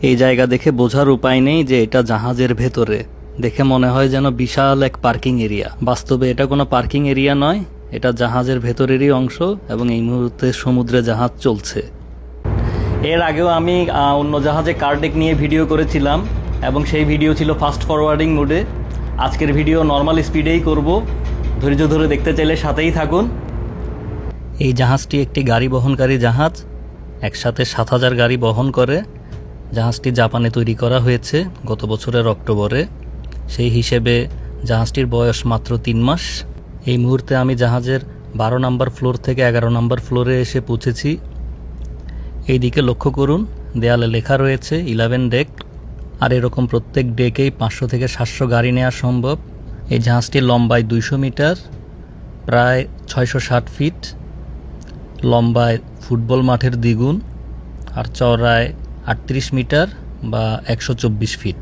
এই জায়গা দেখে বোঝার উপায় নেই যে এটা জাহাজের ভেতরে। দেখে মনে হয় যেন বিশাল এক পার্কিং এরিয়া। বাস্তবে এটা কোনো পার্কিং এরিয়া নয়, এটা জাহাজের ভেতরেরই অংশ এবং এই মুহূর্তে সমুদ্রে জাহাজ চলছে। এর আগেও আমি অন্য জাহাজে কার ডেক নিয়ে ভিডিও করেছিলাম এবং সেই ভিডিও ছিল ফাস্ট ফরওয়ার্ডিং মোডে। আজকের ভিডিও নর্মাল স্পিডেই করব, ধৈর্য ধরে দেখতে চাইলে সাথেই থাকুন। এই জাহাজটি একটি গাড়ি বহনকারী জাহাজ, একসাথে ৭,০০০ গাড়ি বহন করে। জাহাজটি জাপানে তৈরি করা হয়েছে গত বছরের অক্টোবরে। সেই হিসেবে জাহাজটির বয়স মাত্র ৩ মাস। এই মুহূর্তে আমি জাহাজের ১২ নম্বর ফ্লোর থেকে ১১ নম্বর ফ্লোরে এসে পৌঁছেছি। এই দিকে লক্ষ্য করুন, দেয়ালে লেখা রয়েছে 11 ডেক। আর এরকম প্রত্যেক ডেকেই ৫০০ থেকে ৭০০ গাড়ি নেওয়া সম্ভব। এই জাহাজটির লম্বায় ২০০ মিটার, প্রায় ৬৬০ ফিট। লম্বায় ফুটবল মাঠের দ্বিগুণ, আর চওড়ায় ৩৮ মিটার বা ১২৪ ফিট।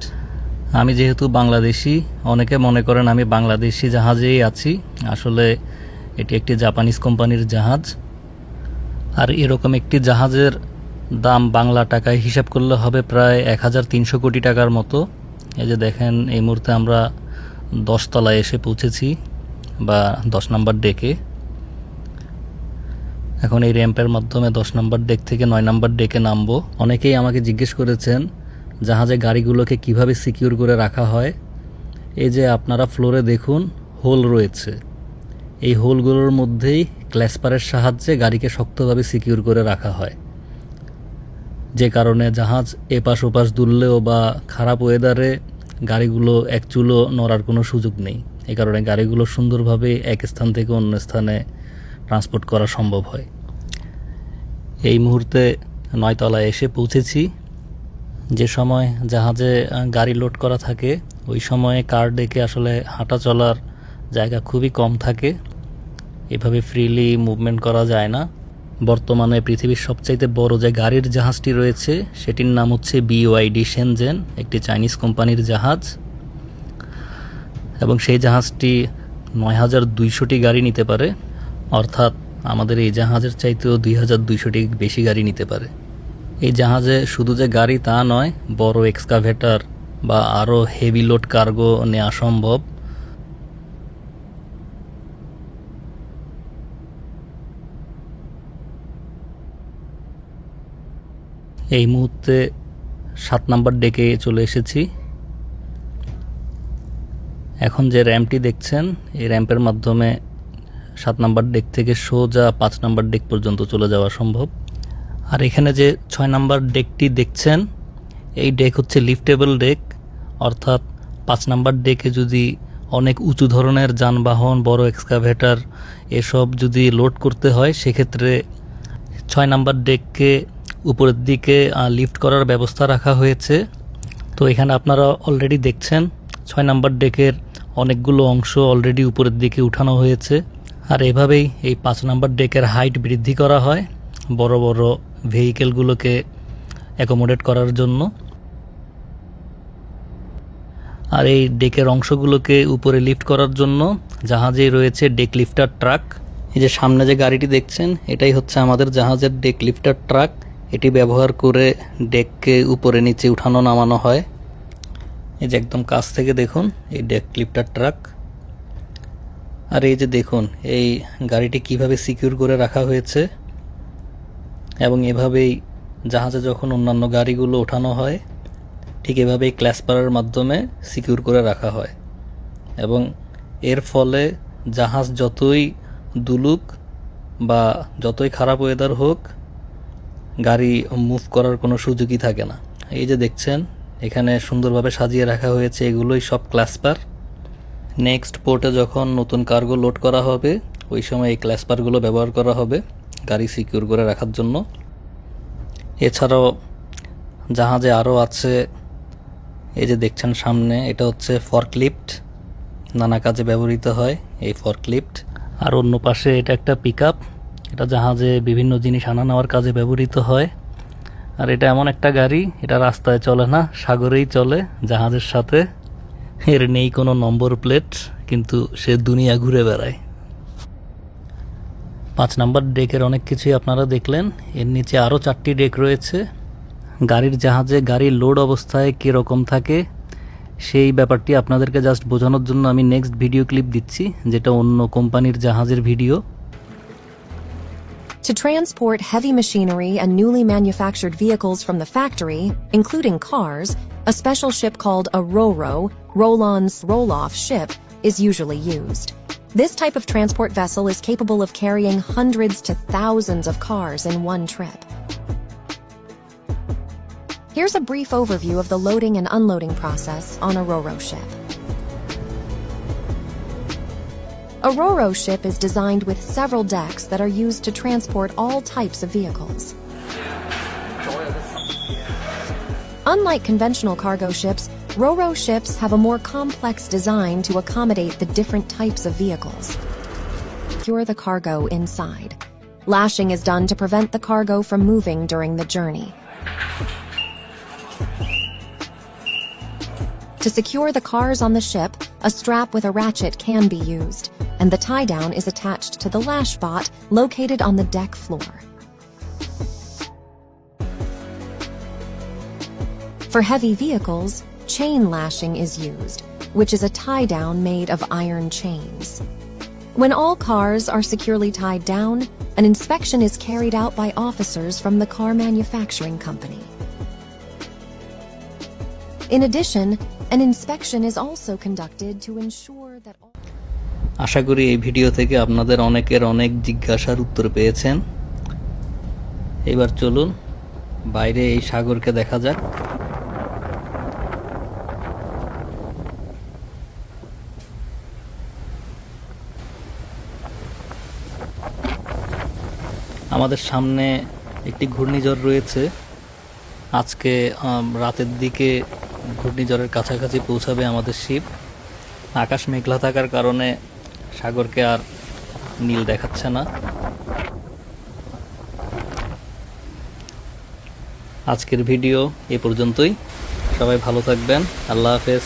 আমি যেহেতু বাংলাদেশি, অনেকে মনে করেন আমি বাংলাদেশি জাহাজেই আছি। আসলে এটি একটি জাপানিজ কোম্পানির জাহাজ। আর এরকম একটি জাহাজের দাম বাংলা টাকায় হিসাব করলে হবে প্রায় ১৩০০ কোটি টাকার মতো। এই যে দেখেন, এই মুহূর্তে আমরা ১০ তলায় এসে পৌঁছেছি বা ১০ নম্বর ডেকে। এখন এই র্যাম্পের মাধ্যমে ১০ নম্বর ডেক থেকে ৯ নম্বর ডেকে নামবো। অনেকেই আমাকে জিজ্ঞেস করেছেন জাহাজে গাড়িগুলোকে কিভাবে সিকিউর করে রাখা হয়। এই যে আপনারা ফ্লোরে দেখুন, হোল রয়েছে। এই হোলগুলোর মধ্যেই ক্ল্যাসপারের সাহায্যে গাড়িকে শক্তভাবে সিকিউর করে রাখা হয়, যে কারণে জাহাজ এপাশ ওপাশ দুললেও বা খারাপ ওয়েদারে গাড়িগুলো এক চুলো নড়ার কোনো সুযোগ নেই। এই কারণে গাড়িগুলো সুন্দরভাবে এক স্থান থেকে অন্য স্থানে ট্রান্সপোর্ট করা সম্ভব হয়। এই মুহূর্তে ৯ তলায় এসে পৌঁছেছি। যে সময় জাহাজে গাড়ি লোড করা থাকে ওই সময়ে কার ডেকে আসলে হাঁটা চলার জায়গা খুবই কম থাকে, এভাবে ফ্রিলি মুভমেন্ট করা যায় না। বর্তমানে পৃথিবীর সবচাইতে বড় যে গাড়ির জাহাজটি রয়েছে সেটির নাম হচ্ছে BYD শেনজেন, একটি চাইনিজ কোম্পানির জাহাজ। এবং সেই জাহাজটি ৯,২০০টি গাড়ি নিতে পারে, অর্থাৎ আমাদের এই জাহাজের চাইতেও ২,২০০টি বেশি গাড়ি নিতে পারে। এই জাহাজে শুধু যে গাড়ি তা নয়, বড় এক্সকাভেটর বা আরও হেভি লোড কার্গো নেওয়া সম্ভব। এই মুহূর্তে ৭ নম্বর ডেকে চলে এসেছি। এখন যে র্যাম্পটি দেখছেন, এই র্যাম্পের মাধ্যমে ৭ নম্বর ডেক থেকে সোজা ৫ নম্বর ডেক পর্যন্ত চলে যাওয়া সম্ভব। আর এখানে যে ৬ নম্বর ডেকটি দেখছেন, এই ডেক হচ্ছে লিফটেবল ডেক, অর্থাৎ ৫ নম্বর ডেকে যদি অনেক উঁচু ধরনের যানবাহন, বড় এক্সকাভেটর এসব যদি লোড করতে হয়, সেক্ষেত্রে ৬ নম্বর ডেককে উপরের দিকে লিফট করার ব্যবস্থা রাখা হয়েছে। তো এখানে আপনারা অলরেডি দেখছেন ৬ নম্বর ডেকের অনেকগুলো অংশ অলরেডি উপরের দিকে উঠানো হয়েছে। আর এভাবেই এই ৫ নম্বর ডেকের হাইট বৃদ্ধি করা হয় বড় বড় ভেহিকেলগুলোকে অ্যাকোমোডেট করার জন্য। আর এই ডেকের অংশগুলোকে উপরে লিফট করার জন্য জাহাজেই রয়েছে ডেক লিফটার ট্রাক। এই যে সামনে যে গাড়িটি দেখছেন, এটাই হচ্ছে আমাদের জাহাজের ডেক লিফটার ট্রাক। এটি ব্যবহার করে ডেককে উপরে নিচে উঠানো নামানো হয়। এই যে একদম কাছ থেকে দেখুন এই ডেক লিফটার ট্রাক। আর এই যে দেখুন এই গাড়িটি কিভাবে সিকিউর করে রাখা হয়েছে, এবং এভাবেই জাহাজে যখন অন্যান্য গাড়িগুলো ওঠানো হয় ঠিক এভাবেই ক্ল্যাসপারের মাধ্যমে সিকিউর করে রাখা হয়। এবং এর ফলে জাহাজ যতই দুলুক বা যতই খারাপ ওয়েদার হোক, গাড়ি মুভ করার কোনো সুযোগই থাকে না। এই যে দেখছেন এখানে সুন্দরভাবে সাজিয়ে রাখা হয়েছে, এগুলোই সব ক্ল্যাসপার। নেক্সট পোর্টে যখন নতুন কার্গো লোড করা হবে ওই সময় এই ক্ল্যাসপারগুলো ব্যবহার করা হবে গাড়ি সিকিউর করে রাখার জন্য। এছাড়াও জাহাজে আরও আছে, এই যে দেখছেন সামনে, এটা হচ্ছে ফর্কলিফট, নানা কাজে ব্যবহৃত হয় এই ফর্কলিফট। আর অন্য পাশে এটা একটা পিকআপ, এটা জাহাজে বিভিন্ন জিনিস আনা নেওয়ার কাজে ব্যবহৃত হয়। আর এটা এমন একটা গাড়ি, এটা রাস্তায় চলে না, সাগরেই চলে জাহাজের সাথে। এর নেই কোনো নম্বর প্লেট, কিন্তু সে দুনিয়া ঘুরে বেড়ায়। ৫ নম্বর ডেকের অনেক কিছুই আপনারা দেখলেন। এর নিচে আরও 4টি ডেক রয়েছে, গাড়ির জাহাজে গাড়ির লোড অবস্থায় কীরকম থাকে সেই ব্যাপারটি আপনাদেরকে জাস্ট বোঝানোর জন্য আমি নেক্সট ভিডিও ক্লিপ দিচ্ছি, যেটা অন্য কোম্পানির জাহাজের video. To transport heavy machinery and newly manufactured vehicles from the factory, including cars, a special ship called a ro-ro, roll-on's roll-off ship, is usually used. This type of transport vessel is capable of carrying hundreds to thousands of cars in one trip. Here's a brief overview of the loading and unloading process on a ro-ro ship. A ro-ro ship is designed with several decks that are used to transport all types of vehicles. Unlike conventional cargo ships, ro-ro ships have a more complex design to accommodate the different types of vehicles. Secure the cargo inside. Lashing is done to prevent the cargo from moving during the journey. To secure the cars on the ship, a strap with a ratchet can be used, and the tie-down is attached to the lash bot located on the deck floor. For heavy vehicles, chain lashing is used, which is a tie-down made of iron chains. When all cars are securely tied down, an inspection is carried out by officers from the car manufacturing company. In addition, an inspection is also conducted to ensure that all... আশা করি এই video থেকে আপনাদের অনেকের অনেক জিজ্ঞাসার উত্তর পেয়েছেন। এবার চলুন বাইরে এই সাগরকে দেখা যাক। আমাদের সামনে একটি ঘূর্ণিঝড় রয়েছে। আজকে রাতের দিকে ঘূর্ণিঝড়ের কাছাকাছি পৌঁছাবে আমাদের শিপ। আকাশ মেঘলা থাকার কারণে সাগরকে আর নীল দেখাচ্ছে না। আজকের ভিডিও এ পর্যন্তই। সবাই ভালো থাকবেন। আল্লাহ হাফেজ।